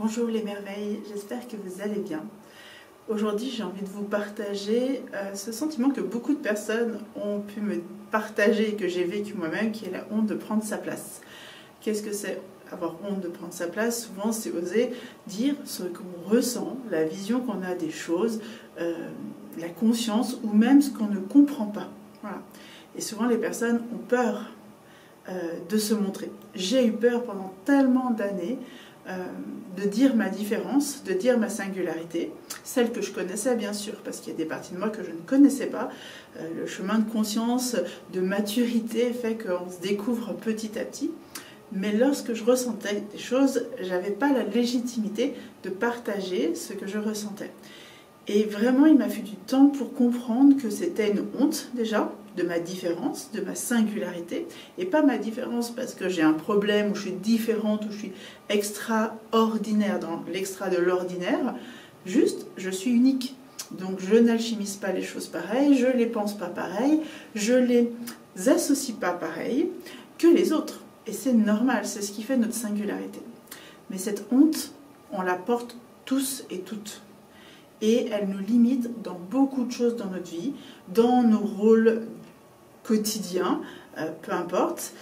Bonjour les merveilles, j'espère que vous allez bien. Aujourd'hui, j'ai envie de vous partager ce sentiment que beaucoup de personnes ont pu me partager et que j'ai vécu moi-même, qui est la honte de prendre sa place. Qu'est-ce que c'est avoir honte de prendre sa place? Souvent, c'est oser dire ce qu'on ressent, la vision qu'on a des choses, la conscience ou même ce qu'on ne comprend pas. Voilà. Et souvent, les personnes ont peur de se montrer. J'ai eu peur pendant tellement d'années de dire ma différence, de dire ma singularité, celle que je connaissais bien sûr, parce qu'il y a des parties de moi que je ne connaissais pas. Le chemin de conscience, de maturité fait qu'on se découvre petit à petit. Mais lorsque je ressentais des choses, je n'avais pas la légitimité de partager ce que je ressentais. Et vraiment, il m'a fallu du temps pour comprendre que c'était une honte, déjà, de ma différence, de ma singularité, et pas ma différence parce que j'ai un problème, ou je suis différente, ou je suis extraordinaire dans l'extra de l'ordinaire, juste, je suis unique. Donc je n'alchimise pas les choses pareilles, je ne les pense pas pareilles, je ne les associe pas pareilles que les autres. Et c'est normal, c'est ce qui fait notre singularité. Mais cette honte, on la porte tous et toutes. Et elle nous limite dans beaucoup de choses dans notre vie, dans nos rôles quotidiens, peu importe,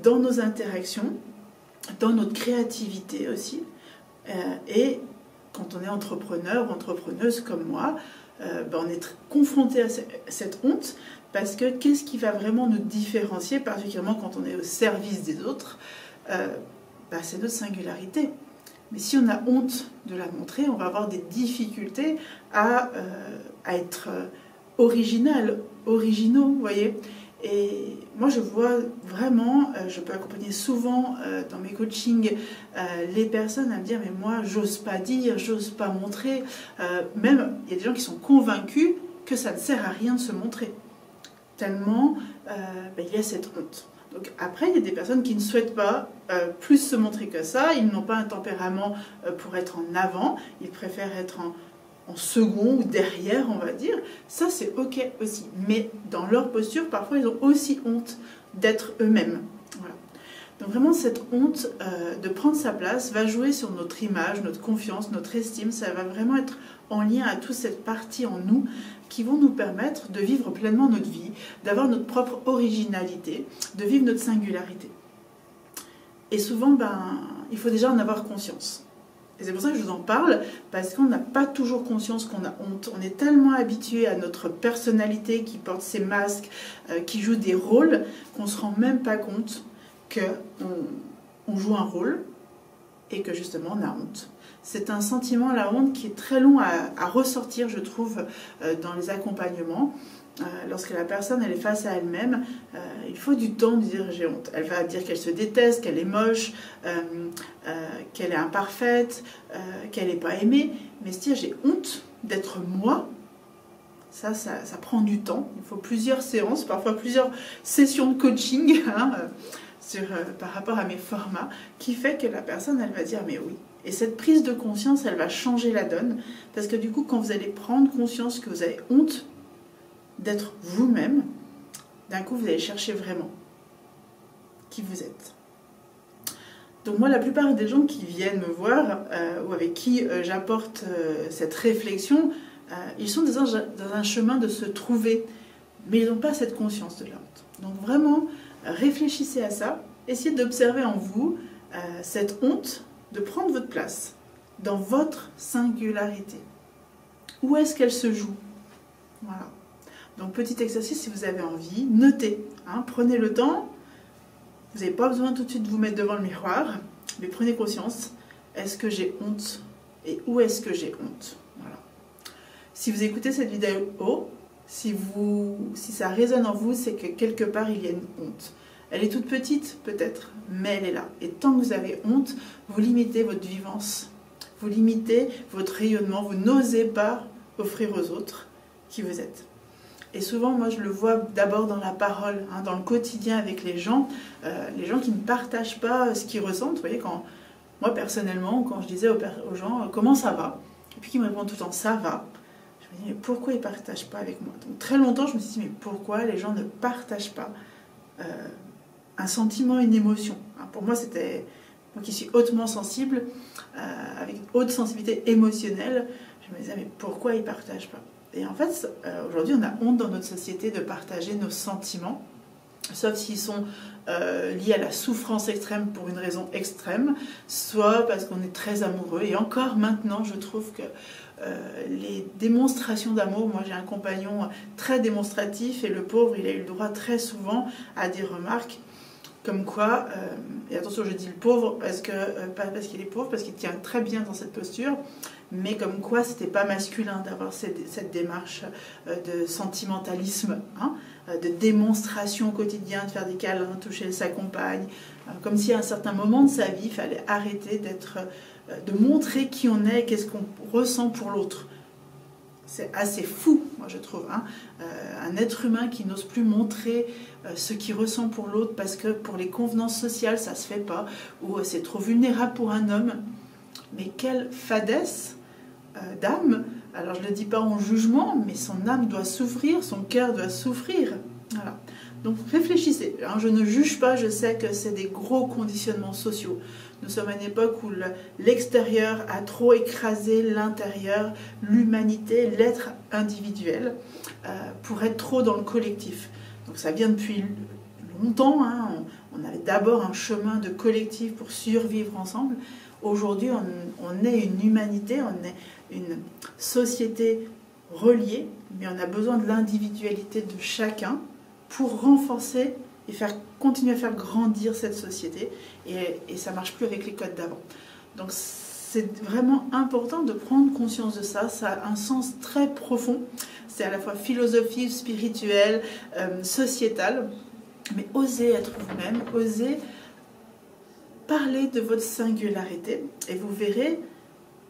dans nos interactions, dans notre créativité aussi. Et quand on est entrepreneur ou entrepreneuse comme moi, on est confronté à cette honte parce que qu'est-ce qui va vraiment nous différencier, particulièrement quand on est au service des autres, c'est notre singularité. Mais si on a honte de la montrer, on va avoir des difficultés à être originaux, vous voyez. Et moi, je vois vraiment, je peux accompagner souvent dans mes coachings les personnes à me dire, mais moi, j'ose pas dire, j'ose pas montrer. Même, il y a des gens qui sont convaincus que ça ne sert à rien de se montrer. Tellement, il y a cette honte. Donc après, il y a des personnes qui ne souhaitent pas plus se montrer que ça, ils n'ont pas un tempérament pour être en avant, ils préfèrent être en second ou derrière, on va dire. Ça, c'est ok aussi. Mais dans leur posture, parfois, ils ont aussi honte d'être eux-mêmes. Voilà. Donc vraiment, cette honte de prendre sa place va jouer sur notre image, notre confiance, notre estime. Ça va vraiment être en lien à toute cette partie en nous qui vont nous permettre de vivre pleinement notre vie, d'avoir notre propre originalité, de vivre notre singularité. Et souvent, il faut déjà en avoir conscience. Et c'est pour ça que je vous en parle, parce qu'on n'a pas toujours conscience qu'on a honte. On est tellement habitué à notre personnalité qui porte ses masques, qui joue des rôles, qu'on ne se rend même pas compte qu'on joue un rôle et que justement on a honte. C'est un sentiment, la honte, qui est très long à ressortir, je trouve, dans les accompagnements. Lorsque la personne elle est face à elle-même, il faut du temps de dire j'ai honte. Elle va dire qu'elle se déteste, qu'elle est moche, qu'elle est imparfaite, qu'elle n'est pas aimée. Mais se dire j'ai honte d'être moi, ça prend du temps. Il faut plusieurs séances, parfois plusieurs sessions de coaching par rapport à mes formats, qui fait que la personne elle va dire mais oui. Et cette prise de conscience, elle va changer la donne, parce que du coup, quand vous allez prendre conscience que vous avez honte d'être vous-même, d'un coup, vous allez chercher vraiment qui vous êtes. Donc moi, la plupart des gens qui viennent me voir, ou avec qui j'apporte cette réflexion, ils sont dans un chemin de se trouver, mais ils n'ont pas cette conscience de la honte. Donc vraiment, réfléchissez à ça, essayez d'observer en vous cette honte, de prendre votre place dans votre singularité. Où est-ce qu'elle se joue? Voilà. Donc petit exercice, si vous avez envie, notez. Prenez le temps. Vous n'avez pas besoin tout de suite de vous mettre devant le miroir, mais prenez conscience. Est-ce que j'ai honte? Et où est-ce que j'ai honte? Voilà. Si vous écoutez cette vidéo, si ça résonne en vous, c'est que quelque part il y a une honte. Elle est toute petite, peut-être, mais elle est là. Et tant que vous avez honte, vous limitez votre vivance, vous limitez votre rayonnement, vous n'osez pas offrir aux autres qui vous êtes. Et souvent, moi, je le vois d'abord dans la parole, dans le quotidien avec les gens qui ne partagent pas ce qu'ils ressentent. Vous voyez, moi, personnellement, quand je disais aux gens « Comment ça va ?» et puis qu'ils me répondent tout le temps « Ça va », je me dis « Mais pourquoi ils ne partagent pas avec moi ?» Donc très longtemps, je me suis dit « Mais pourquoi les gens ne partagent pas un sentiment, une émotion ?» Pour moi, c'était qui suis hautement sensible, avec haute sensibilité émotionnelle, je me disais mais pourquoi ils ne partagent pas? Et en fait, aujourd'hui on a honte dans notre société de partager nos sentiments, sauf s'ils sont liés à la souffrance extrême pour une raison extrême, soit parce qu'on est très amoureux. Et encore maintenant, je trouve que les démonstrations d'amour, moi j'ai un compagnon très démonstratif et le pauvre, il a eu le droit très souvent à des remarques comme quoi, et attention je dis le pauvre pas parce qu'il est pauvre, parce qu'il tient très bien dans cette posture, mais comme quoi c'était pas masculin d'avoir cette démarche de sentimentalisme, hein, de démonstration au quotidien, de faire des câlins, toucher sa compagne, comme si à un certain moment de sa vie il fallait arrêter de montrer qui on est et qu'est-ce qu'on ressent pour l'autre. C'est assez fou, moi je trouve, hein. Un être humain qui n'ose plus montrer ce qu'il ressent pour l'autre parce que pour les convenances sociales ça se fait pas, ou c'est trop vulnérable pour un homme. Mais quelle fadesse d'âme. Alors je ne le dis pas en jugement, mais son âme doit souffrir, son cœur doit souffrir. Voilà. Donc réfléchissez, hein, je ne juge pas, je sais que c'est des gros conditionnements sociaux. Nous sommes à une époque où l'extérieur a trop écrasé l'intérieur, l'humanité, l'être individuel, pour être trop dans le collectif. Donc ça vient depuis longtemps, hein. On avait d'abord un chemin de collectif pour survivre ensemble. Aujourd'hui, on est une humanité, on est une société reliée, mais on a besoin de l'individualité de chacun pour renforcer et continuer à faire grandir cette société. Et ça ne marche plus avec les codes d'avant. Donc c'est vraiment important de prendre conscience de ça. Ça a un sens très profond. C'est à la fois philosophique, spirituel, sociétal. Mais osez être vous-même, osez parler de votre singularité. Et vous verrez,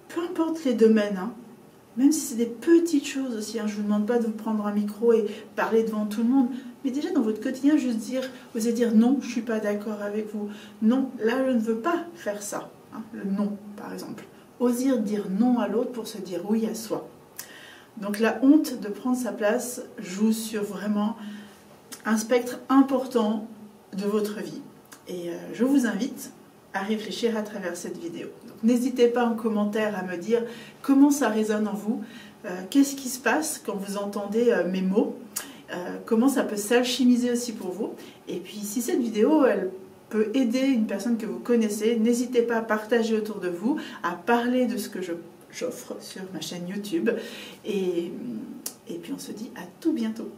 peu importe les domaines, hein, même si c'est des petites choses aussi, hein, je ne vous demande pas de vous prendre un micro et parler devant tout le monde, mais déjà dans votre quotidien, juste osez dire non, je ne suis pas d'accord avec vous. Non, là je ne veux pas faire ça. Hein, le non, par exemple. Oser dire non à l'autre pour se dire oui à soi. Donc la honte de prendre sa place joue sur vraiment un spectre important de votre vie. Et je vous invite à réfléchir à travers cette vidéo. N'hésitez pas en commentaire à me dire comment ça résonne en vous, qu'est-ce qui se passe quand vous entendez mes mots, comment ça peut s'alchimiser aussi pour vous. Et puis si cette vidéo, elle peut aider une personne que vous connaissez, n'hésitez pas à partager autour de vous, à parler de ce que j'offre sur ma chaîne YouTube. Et puis on se dit à tout bientôt.